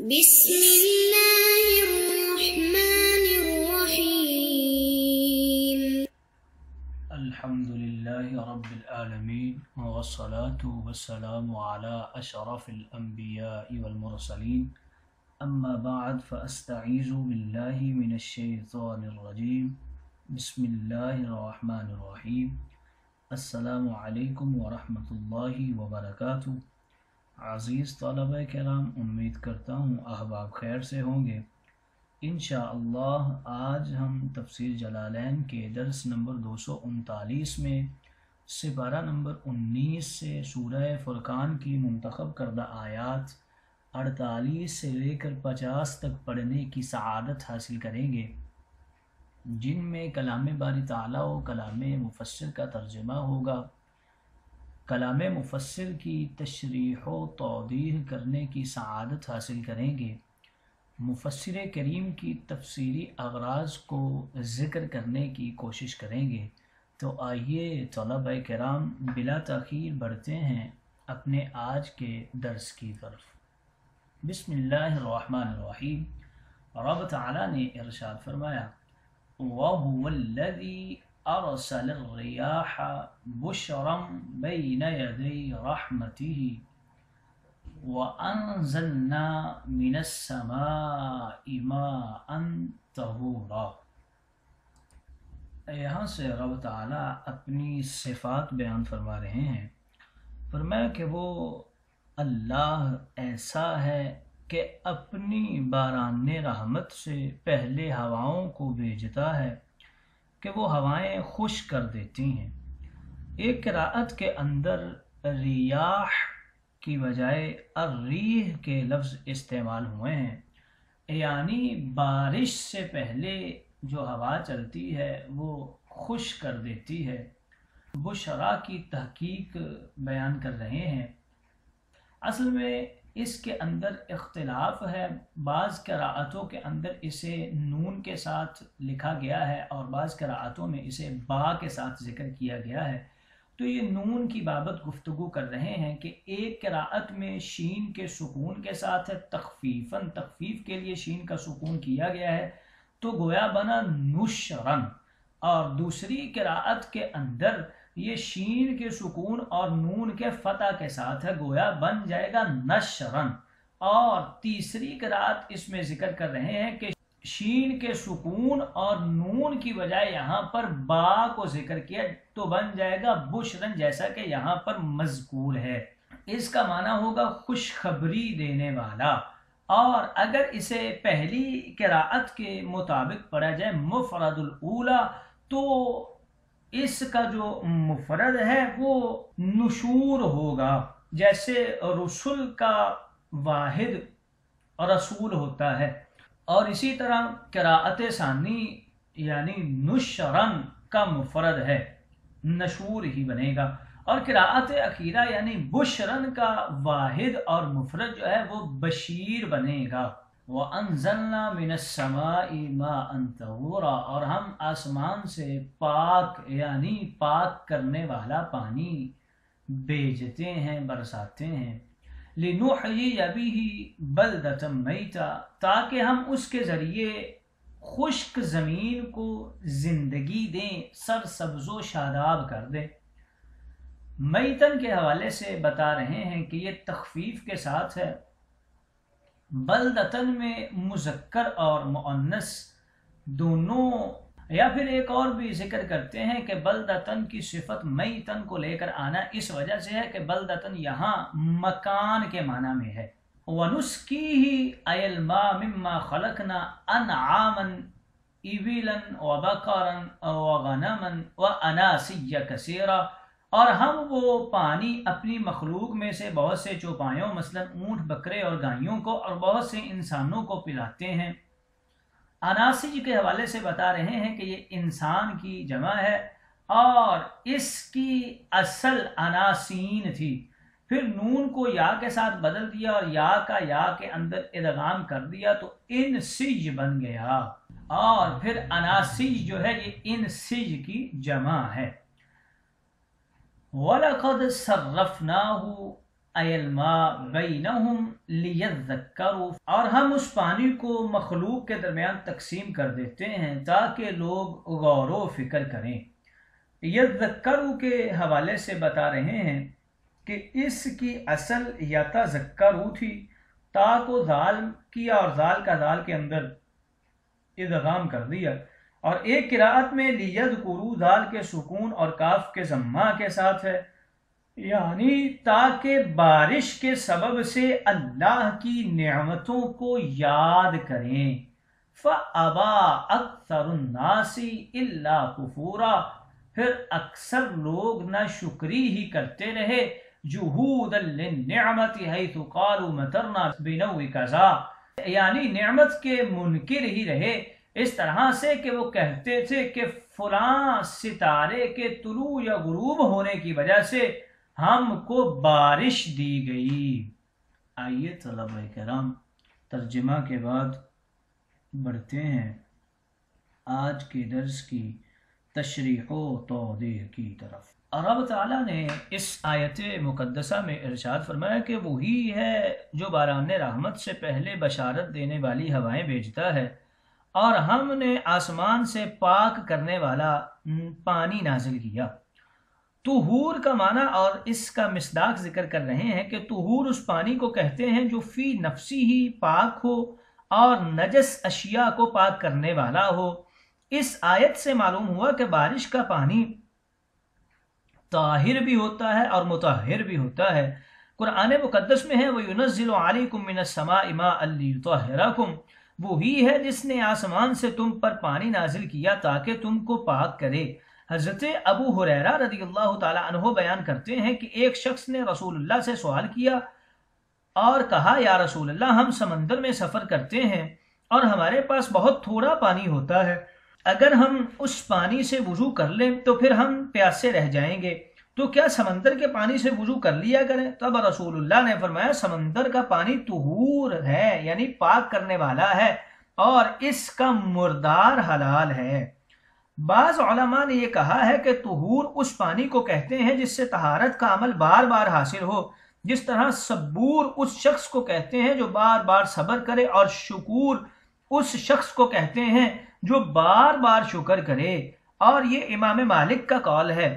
بسم اللہ الرحمن الرحیم الحمدللہ رب العالمین والصلاة والسلام علی اشرف الانبیاء والمرسلین اما بعد فاستعیذ باللہ من الشیطان الرجیم بسم اللہ الرحمن الرحیم السلام علیکم ورحمۃ اللہ وبرکاتہ۔ عزیز طلبہ کرام، امید کرتا ہوں احباب خیر سے ہوں گے۔ انشاءاللہ آج ہم تفسیر جلالین کے درس نمبر 239 میں سپارہ نمبر 19 سے سورہ فرقان کی منتخب کردہ آیات 48 سے لے کر 50 تک پڑھنے کی سعادت حاصل کریں گے، جن میں کلام باری تعالیٰ و کلام مفسر کا ترجمہ ہوگا۔ کلام مفسر کی تشریح و توضیح کرنے کی سعادت حاصل کریں گے، مفسر کریم کی تفسیری اغراض کو ذکر کرنے کی کوشش کریں گے۔ تو آئیے طلبہ کرام بلا تاخیر بڑھتے ہیں اپنے آج کے درس کی طرف۔ بسم اللہ الرحمن الرحیم۔ رب تعالیٰ نے ارشاد فرمایا، وَهُوَ الَّذِي أَرْسَلَ الرِّيَاحَ بُشْرًا بَيْنَ يَدَيْ رَحْمَتِهِ وَأَنزَلْنَا مِنَ السَّمَاءِ مَاءً طَهُورًا۔ یہاں سے رب تعالیٰ اپنی صفات بیان فرما رہے ہیں۔ فرمایا کہ وہ اللہ ایسا ہے کہ اپنی باران رحمت سے پہلے ہواؤں کو بھیجتا ہے کہ وہ ہوائیں خشک کر دیتی ہیں۔ ایک قراءت کے اندر ریاح کی بجائے الریح کے لفظ استعمال ہوئے ہیں، یعنی بارش سے پہلے جو ہوا چلتی ہے وہ خشک کر دیتی ہے۔ بشرا کی تحقیق بیان کر رہے ہیں۔ اصل میں اس کے اندر اختلاف ہے، بعض قراءتوں کے اندر اسے نون کے ساتھ لکھا گیا ہے اور بعض قراءتوں میں اسے با کے ساتھ ذکر کیا گیا ہے۔ تو یہ نون کی بابت گفتگو کر رہے ہیں کہ ایک قراءت میں شین کے سکون کے ساتھ ہے، تخفیفاً، تخفیف کے لیے شین کا سکون کیا گیا ہے تو گویا بنا نشرن، اور دوسری قراءت کے اندر یہ شین کے سکون اور نون کے فتح کے ساتھ ہے، گویا بن جائے گا نشرن۔ اور تیسری قراءت اس میں ذکر کر رہے ہیں کہ شین کے سکون اور نون کی بجائے یہاں پر با کو ذکر کیا تو بن جائے گا بشرن، جیسا کہ یہاں پر مذکور ہے۔ اس کا معنی ہوگا خوشخبری دینے والا، اور اگر اسے پہلی قراءت کے مطابق پڑھا جائے مفرد الاولی تو اس کا جو مفرد ہے وہ نشور ہوگا، جیسے رسول کا واحد رسول ہوتا ہے، اور اسی طرح قراءت ثانی یعنی نشرن کا مفرد ہے، نشور ہی بنے گا، اور قراءت اخیرہ یعنی بشرن کا واحد اور مفرد جو ہے وہ بشیر بنے گا۔ وَأَنزَلْنَا مِنَ السَّمَاءِ مَاءً طَهُورًا، اور ہم آسمان سے پاک یعنی پاک کرنے والا پانی بھیجتے ہیں، برساتے ہیں۔ لِنُحْيِيَ بِهِ بَلْدَةً مَيْتًا، تاکہ ہم اس کے ذریعے خشک زمین کو زندگی دیں، سرسبز و شاداب کر دیں۔ میتن کے حوالے سے بتا رہے ہیں کہ یہ تخفیف کے ساتھ ہے۔ بلدتن میں مذکر اور مؤنث دونوں، یا پھر ایک اور بھی ذکر کرتے ہیں کہ بلدتن کی صفت میتن کو لے کر آنا اس وجہ سے ہے کہ بلدتن یہاں مکان کے معنی میں ہے۔ وَنُسْقِيهِ أَيَ الْمَاءَ مِمَّا خَلَقْنَا أَنْعَامًا إِبِلًا وَبَقَرًا وَغَنَمًا وَأَنَاسِيَّ كَثِيرًا، اور ہم وہ پانی اپنی مخلوق میں سے بہت سے چوپایوں مثلا اونٹ، بکرے اور گائیوں کو اور بہت سے انسانوں کو پلاتے ہیں۔ اناسج کے حوالے سے بتا رہے ہیں کہ یہ انسان کی جمع ہے اور اس کی اصل اناسین تھی، پھر نون کو یا کے ساتھ بدل دیا اور یا کا یا کے اندر ادغام کر دیا تو انسج بن گیا، اور پھر اناسج جو ہے یہ انسج کی جمع ہے۔ وَلَقَدْ صَرَّفْنَاهُ الماء بینہم لیذکروا، اور ہم اس پانی کو مخلوق کے درمیان تقسیم کر دیتے ہیں تاکہ لوگ غور و فکر کریں۔ یذکروا کے حوالے سے بتا رہے ہیں کہ اس کی اصل یتذکروا تھی، تا کو ذال کیا اور ذال کا ذال کے اندر ادغام کر دیا، اور ایک قراءت میں لیذکروا ذال کے سکون اور کاف کے ضمہ کے ساتھ ہے، یعنی تاکہ بارش کے سبب سے اللہ کی نعمتوں کو یاد کریں۔ فَأَبَى أَكْثَرُ النَّاسِ إِلَّا كُفُورًا، پھر اکثر لوگ نہ شکری ہی کرتے رہے، جُحُودًا لِلنِّعْمَةِ حَيْثُ قَالُوا مَطَرْنَا بِنَوْءِ كَذَا، یعنی نعمت کے منکر ہی رہے اس طرح سے کہ وہ کہتے تھے کہ فلاں ستارے کے طلوع یا غروب ہونے کی وجہ سے ہم کو بارش دی گئی۔ آئیے طلبہ کرام ترجمہ کے بعد بڑھتے ہیں آج کے درس کی تشریح و توضیح کی طرف۔ اور رب تعالیٰ نے اس آیت مقدسہ میں ارشاد فرمایا کہ وہی ہے جو باران رحمت سے پہلے بشارت دینے والی ہوائیں بھیجتا ہے، اور ہم نے آسمان سے پاک کرنے والا پانی نازل کیا۔ طہور کا معنی اور اس کا مصداق ذکر کر رہے ہیں کہ طہور اس پانی کو کہتے ہیں جو فی نفسی ہی پاک ہو اور نجس اشیاء کو پاک کرنے والا ہو۔ اس آیت سے معلوم ہوا کہ بارش کا پانی طاہر بھی ہوتا ہے اور مطہر بھی ہوتا ہے۔ قرآن مقدس میں ہے وَيُنَزِّلُ عَلَيْكُم مِّنَ السَّمَاءِ مَاءً لِيُطَهِّرَكُم، وہی ہے جس نے آسمان سے تم پر پانی نازل کیا تاکہ تم کو پاک کرے۔ حضرت ابو ہریرہ رضی اللہ تعالی عنہ بیان کرتے ہیں کہ ایک شخص نے رسول اللہ سے سوال کیا اور کہا یا رسول اللہ، ہم سمندر میں سفر کرتے ہیں اور ہمارے پاس بہت تھوڑا پانی ہوتا ہے، اگر ہم اس پانی سے وضو کر لیں تو پھر ہم پیاسے رہ جائیں گے، تو کیا سمندر کے پانی سے وضو کر لیا کریں؟ تب رسول اللہ نے فرمایا سمندر کا پانی طہور ہے، یعنی پاک کرنے والا ہے، اور اس کا مردار حلال ہے۔ بعض علماء نے یہ کہا ہے کہ طہور اس پانی کو کہتے ہیں جس سے طہارت کا عمل بار بار حاصل ہو، جس طرح صبور اس شخص کو کہتے ہیں جو بار بار صبر کرے، اور شکور اس شخص کو کہتے ہیں جو بار بار شکر کرے، اور یہ امام مالک کا قول ہے۔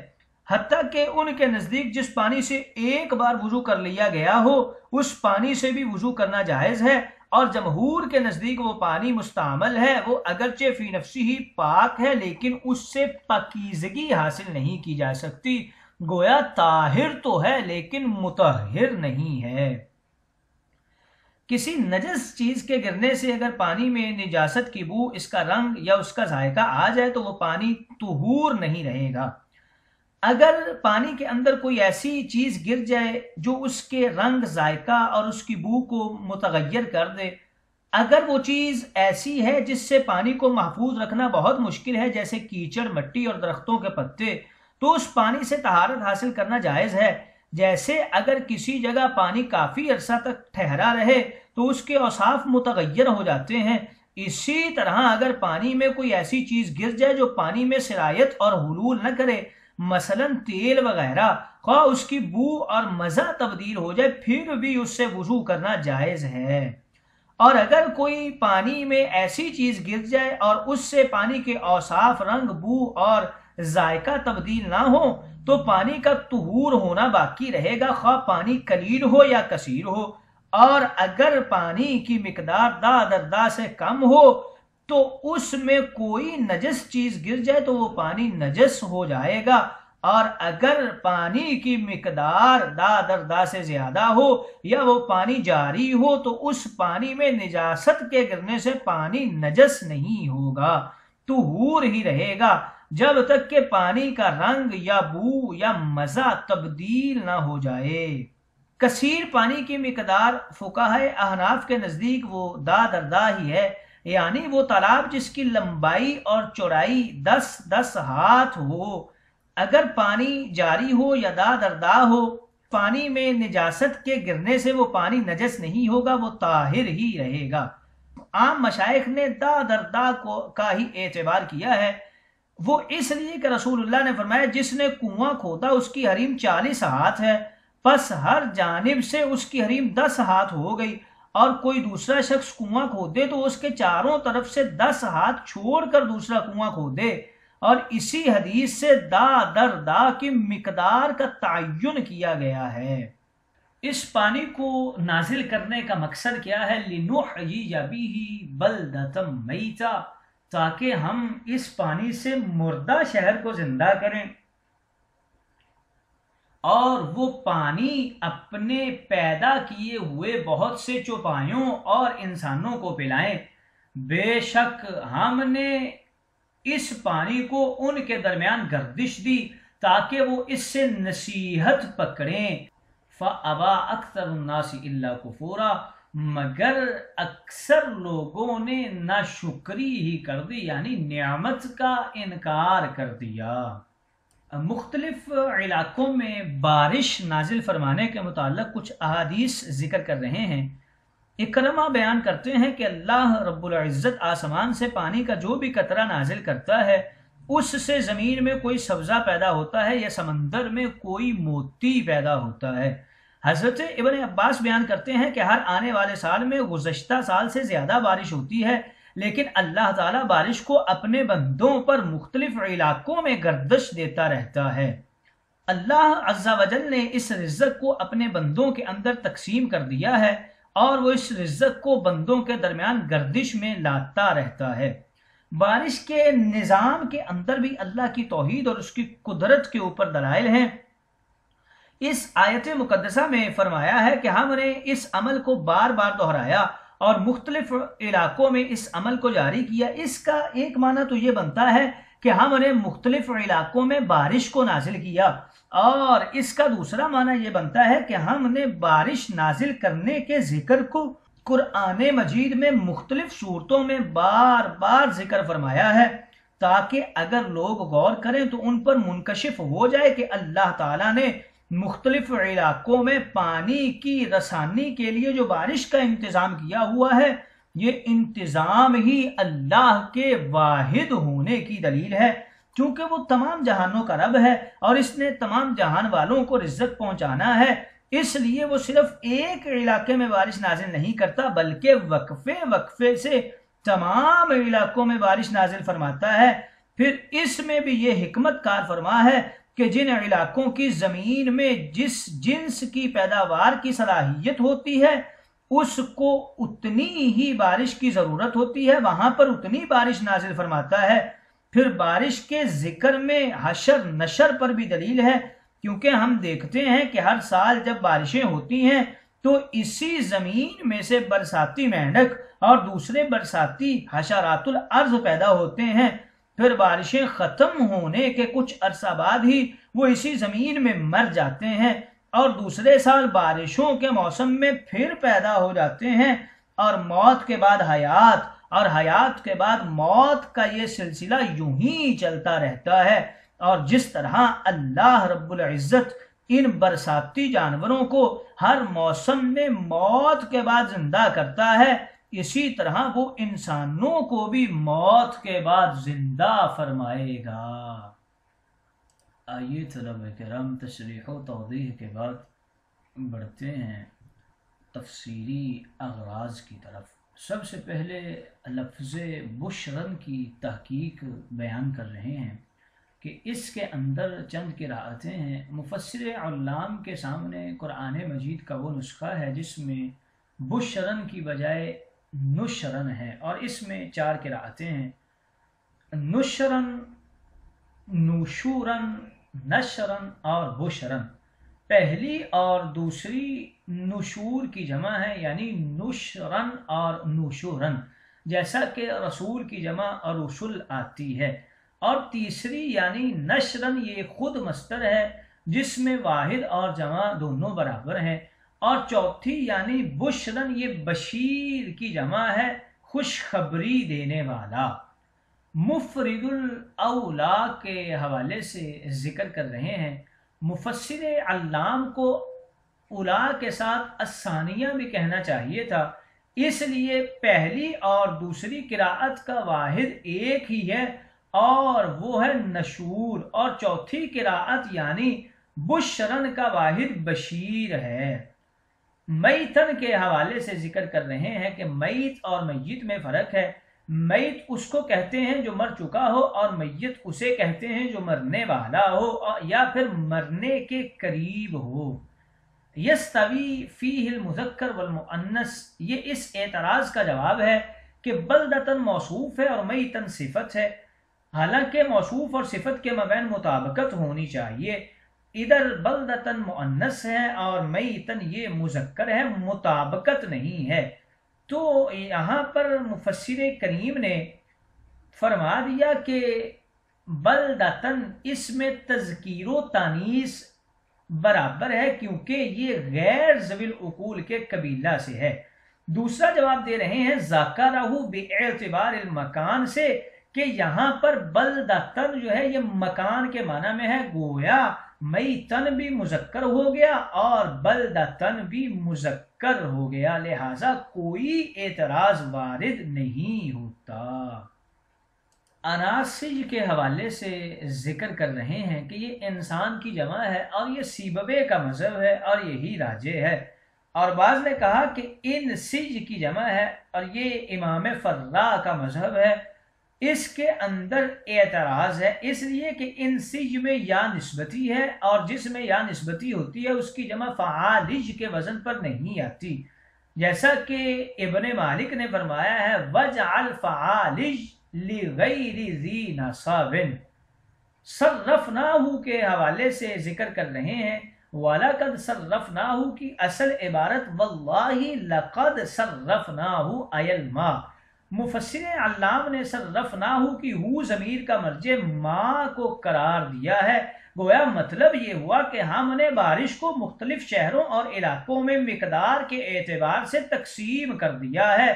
حتیٰ کہ ان کے نزدیک جس پانی سے ایک بار وضو کر لیا گیا ہو اس پانی سے بھی وضو کرنا جائز ہے، اور جمہور کے نزدیک وہ پانی مستعمل ہے، وہ اگرچہ فی نفسی ہی پاک ہے لیکن اس سے پاکیزگی حاصل نہیں کی جا سکتی، گویا طاہر تو ہے لیکن مطہر نہیں ہے۔ کسی نجس چیز کے گرنے سے اگر پانی میں نجاست کی بو، اس کا رنگ یا اس کا ذائقہ آ جائے تو وہ پانی طہور نہیں رہے گا۔ اگر پانی کے اندر کوئی ایسی چیز گر جائے جو اس کے رنگ، ذائقہ اور اس کی بو کو متغیر کر دے، اگر وہ چیز ایسی ہے جس سے پانی کو محفوظ رکھنا بہت مشکل ہے، جیسے کیچڑ، مٹی اور درختوں کے پتے، تو اس پانی سے طہارت حاصل کرنا جائز ہے۔ جیسے اگر کسی جگہ پانی کافی عرصہ تک ٹھہرا رہے تو اس کے اوصاف متغیر ہو جاتے ہیں، اسی طرح اگر پانی میں کوئی ایسی چیز گر جائے جو پانی میں سرایت اور حلول نہ کرے، مثلا تیل وغیرہ، خواہ اس کی بو اور مزہ تبدیل ہو جائے، پھر بھی اس سے وضو کرنا جائز ہے۔ اور اگر کوئی پانی میں ایسی چیز گر جائے اور اس سے پانی کے اوصاف، رنگ، بو اور ذائقہ تبدیل نہ ہو تو پانی کا طہور ہونا باقی رہے گا، خواہ پانی قلیل ہو یا کثیر ہو۔ اور اگر پانی کی مقدار دا در دا سے کم ہو تو اس میں کوئی نجس چیز گر جائے تو وہ پانی نجس ہو جائے گا، اور اگر پانی کی مقدار دا در دا سے زیادہ ہو یا وہ پانی جاری ہو تو اس پانی میں نجاست کے گرنے سے پانی نجس نہیں ہوگا، طہور ہی رہے گا، جب تک کہ پانی کا رنگ یا بو یا مزہ تبدیل نہ ہو جائے۔ کثیر پانی کی مقدار فقہاء احناف کے نزدیک وہ دا در دا ہی ہے، یعنی وہ تالاب جس کی لمبائی اور چوڑائی 10 ہاتھ ہو، اگر پانی جاری ہو یا دا در دا ہو، پانی میں نجاست کے گرنے سے وہ پانی نجس نہیں ہوگا، وہ طاہر ہی رہے گا۔ عام مشائخ نے دا در دا کا ہی اعتبار کیا ہے، وہ اس لیے کہ رسول اللہ نے فرمایا جس نے کنواں کھودا اس کی حریم 40 ہاتھ ہے، پس ہر جانب سے اس کی حریم 10 ہاتھ ہو گئی، اور کوئی دوسرا شخص کنواں کھودے تو اس کے چاروں طرف سے 10 ہاتھ چھوڑ کر دوسرا کنواں کھودے، اور اسی حدیث سے دا در دا کی مقدار کا تعین کیا گیا ہے۔ اس پانی کو نازل کرنے کا مقصد کیا ہے؟ لِنُحْيِيَ بِهِ بَلْدَةً مَيْتًا، تاکہ ہم اس پانی سے مردہ شہر کو زندہ کریں اور وہ پانی اپنے پیدا کیے ہوئے بہت سے چوپایوں اور انسانوں کو پلائیں۔ بے شک ہم نے اس پانی کو ان کے درمیان گردش دی تاکہ وہ اس سے نصیحت پکڑیں۔ فَأَبَى أَكْثَرُ النَّاسِ إِلَّا كُفُورًا، مگر اکثر لوگوں نے ناشکری ہی کر دی، یعنی نعمت کا انکار کر دیا۔ مختلف علاقوں میں بارش نازل فرمانے کے متعلق کچھ احادیث ذکر کر رہے ہیں۔ اکرمہ بیان کرتے ہیں کہ اللہ رب العزت آسمان سے پانی کا جو بھی قطرہ نازل کرتا ہے اس سے زمین میں کوئی سبزہ پیدا ہوتا ہے یا سمندر میں کوئی موتی پیدا ہوتا ہے۔ حضرت ابن عباس بیان کرتے ہیں کہ ہر آنے والے سال میں گزشتہ سال سے زیادہ بارش ہوتی ہے، لیکن اللہ تعالیٰ بارش کو اپنے بندوں پر مختلف علاقوں میں گردش دیتا رہتا ہے۔ اللہ عز و جل نے اس رزق کو اپنے بندوں کے اندر تقسیم کر دیا ہے اور وہ اس رزق کو بندوں کے درمیان گردش میں لاتا رہتا ہے۔ بارش کے نظام کے اندر بھی اللہ کی توحید اور اس کی قدرت کے اوپر دلائل ہیں۔ اس آیت مقدسہ میں فرمایا ہے کہ ہم نے اس عمل کو بار بار دہرایا اور مختلف علاقوں میں اس عمل کو جاری کیا۔ اس کا ایک معنی تو یہ بنتا ہے کہ ہم نے مختلف علاقوں میں بارش کو نازل کیا، اور اس کا دوسرا معنی یہ بنتا ہے کہ ہم نے بارش نازل کرنے کے ذکر کو قرآن مجید میں مختلف صورتوں میں بار بار ذکر فرمایا ہے، تاکہ اگر لوگ غور کریں تو ان پر منکشف ہو جائے کہ اللہ تعالیٰ نے مختلف علاقوں میں پانی کی رسانی کے لیے جو بارش کا انتظام کیا ہوا ہے، یہ انتظام ہی اللہ کے واحد ہونے کی دلیل ہے، کیونکہ وہ تمام جہانوں کا رب ہے اور اس نے تمام جہان والوں کو رزق پہنچانا ہے، اس لیے وہ صرف ایک علاقے میں بارش نازل نہیں کرتا بلکہ وقفے وقفے سے تمام علاقوں میں بارش نازل فرماتا ہے۔ پھر اس میں بھی یہ حکمت کار فرما ہے کہ جن علاقوں کی زمین میں جس جنس کی پیداوار کی صلاحیت ہوتی ہے اس کو اتنی ہی بارش کی ضرورت ہوتی ہے، وہاں پر اتنی بارش نازل فرماتا ہے۔ پھر بارش کے ذکر میں حشر نشر پر بھی دلیل ہے، کیونکہ ہم دیکھتے ہیں کہ ہر سال جب بارشیں ہوتی ہیں تو اسی زمین میں سے برساتی مینڈک اور دوسرے برساتی حشرات الارض پیدا ہوتے ہیں، پھر بارشیں ختم ہونے کے کچھ عرصہ بعد ہی وہ اسی زمین میں مر جاتے ہیں اور دوسرے سال بارشوں کے موسم میں پھر پیدا ہو جاتے ہیں، اور موت کے بعد حیات اور حیات کے بعد موت کا یہ سلسلہ یوں ہی چلتا رہتا ہے۔ اور جس طرح اللہ رب العزت ان برساتی جانوروں کو ہر موسم میں موت کے بعد زندہ کرتا ہے، اسی طرح وہ انسانوں کو بھی موت کے بعد زندہ فرمائے گا۔ آئیے طلبہ کرام تشریح و توضیح کے بعد بڑھتے ہیں تفسیری اغراض کی طرف۔ سب سے پہلے لفظ بشرن کی تحقیق بیان کر رہے ہیں کہ اس کے اندر چند قراءتیں ہیں۔ مفسر علام کے سامنے قرآن مجید کا وہ نسخہ ہے جس میں بشرن کی بجائے نشرن ہے، اور اس میں 4 قراءتیں ہیں: نشرن، نوشورن، نشرن اور بشرن۔ پہلی اور دوسری نشور کی جمع ہے، یعنی نشرن اور نوشورن، جیسا کہ رسول کی جمع رسل آتی ہے، اور تیسری یعنی نشرن یہ خود مصدر ہے جس میں واحد اور جمع دونوں برابر ہیں، اور چوتھی یعنی بشرن یہ بشیر کی جمع ہے، خوشخبری دینے والا۔ مفرد الاولا کے حوالے سے ذکر کر رہے ہیں۔ مفسر علام کو اولا کے ساتھ الثانیہ بھی کہنا چاہیے تھا، اس لیے پہلی اور دوسری قراءت کا واحد ایک ہی ہے اور وہ ہے نشور، اور چوتھی قراءت یعنی بشرن کا واحد بشیر ہے۔ میتن کے حوالے سے ذکر کر رہے ہیں کہ میت اور میت میں فرق ہے۔ میت اس کو کہتے ہیں جو مر چکا ہو، اور میت اسے کہتے ہیں جو مرنے والا ہو یا پھر مرنے کے قریب ہو۔ یستوی فیہ المذکر والمؤنث، یہ اس اعتراض کا جواب ہے کہ بلدتن موصوف ہے اور میتن صفت ہے، حالانکہ موصوف اور صفت کے مابین مطابقت ہونی چاہیے۔ ادھر بلدتن مؤنث ہے اور میتن یہ مذکر ہے، مطابقت نہیں ہے۔ تو یہاں پر مفسر کریم نے فرما دیا کہ بلدتن اس میں تذکیر و تانیث برابر ہے، کیونکہ یہ غیر ذوی العقول کے قبیلہ سے ہے۔ دوسرا جواب دے رہے ہیں ذکرہ باعتبار المکان سے، کہ یہاں پر بلدتن جو ہے یہ مکان کے معنی میں ہے، گویا میتن بھی مذکر ہو گیا اور بلدتن بھی مذکر ہو گیا، لہذا کوئی اعتراض وارد نہیں ہوتا۔ اناسج کے حوالے سے ذکر کر رہے ہیں کہ یہ انسان کی جمع ہے اور یہ سیببے کا مذہب ہے اور یہی راجح ہے، اور بعض نے کہا کہ انسج کی جمع ہے اور یہ امام فرا کا مذہب ہے۔ اس کے اندر اعتراض ہے، اس لیے کہ انسج میں یا نسبتی ہے، اور جس میں یا نسبتی ہوتی ہے اس کی جمع فعالج کے وزن پر نہیں آتی، جیسا کہ ابن مالک نے فرمایا ہے وجعل فعالج لغیر ذی نصاب۔ صرفناہ کے حوالے سے ذکر کر رہے ہیں وَلَقَدْ صَرَّفْنَاهُ کی اصل عبارت وَاللَّهِ لَقَدْ صَرَّفْنَاهُ أَيَ الْمَا۔ مفسر علام نے صرفناہ کی ہو ضمیر کا مرجع ما کو قرار دیا ہے، گویا مطلب یہ ہوا کہ ہم نے بارش کو مختلف شہروں اور علاقوں میں مقدار کے اعتبار سے تقسیم کر دیا ہے،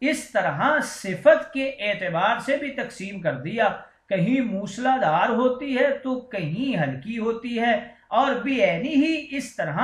اس طرح صفت کے اعتبار سے بھی تقسیم کر دیا، کہیں موسلا دھار ہوتی ہے تو کہیں ہلکی ہوتی ہے، اور بعینی ہی اس طرح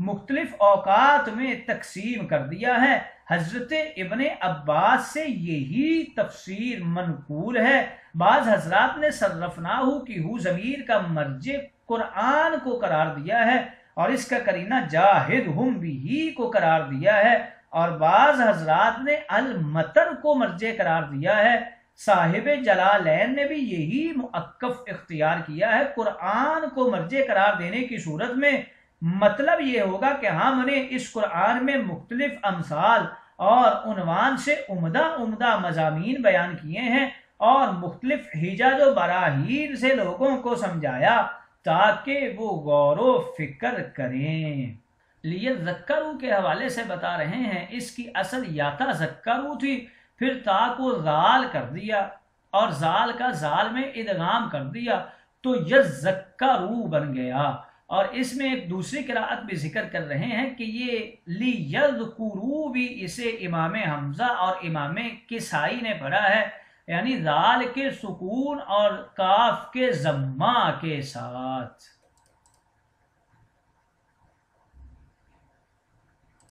مختلف اوقات میں تقسیم کر دیا ہے۔ حضرت ابن عباس سے یہی تفسیر منقول ہے۔ بعض حضرات نے صرفناہ کی ہو ضمیر کا مرجع قرآن کو قرار دیا ہے اور اس کا قرینہ جاہدہم بھی کو قرار دیا ہے، اور بعض حضرات نے المطر کو مرجع قرار دیا ہے۔ صاحب جلالین نے بھی یہی معقف اختیار کیا ہے۔ قرآن کو مرجع قرار دینے کی صورت میں مطلب یہ ہوگا کہ ہم نے اس قرآن میں مختلف امثال اور عنوان سے عمدہ مضامین بیان کیے ہیں اور مختلف حجج و براہین سے لوگوں کو سمجھایا تاکہ وہ غور و فکر کریں۔ لیذکروا کے حوالے سے بتا رہے ہیں اس کی اصل یاتذکروا تھی، پھر تا کو زال کر دیا اور زال کا زال میں ادغام کر دیا تو یذکروا بن گیا، اور اس میں ایک دوسری قراءت بھی ذکر کر رہے ہیں کہ یہ لیذکروا بھی اسے امام حمزہ اور امام کسائی نے پڑھا ہے، یعنی زال کے سکون اور کاف کے ضمہ کے ساتھ۔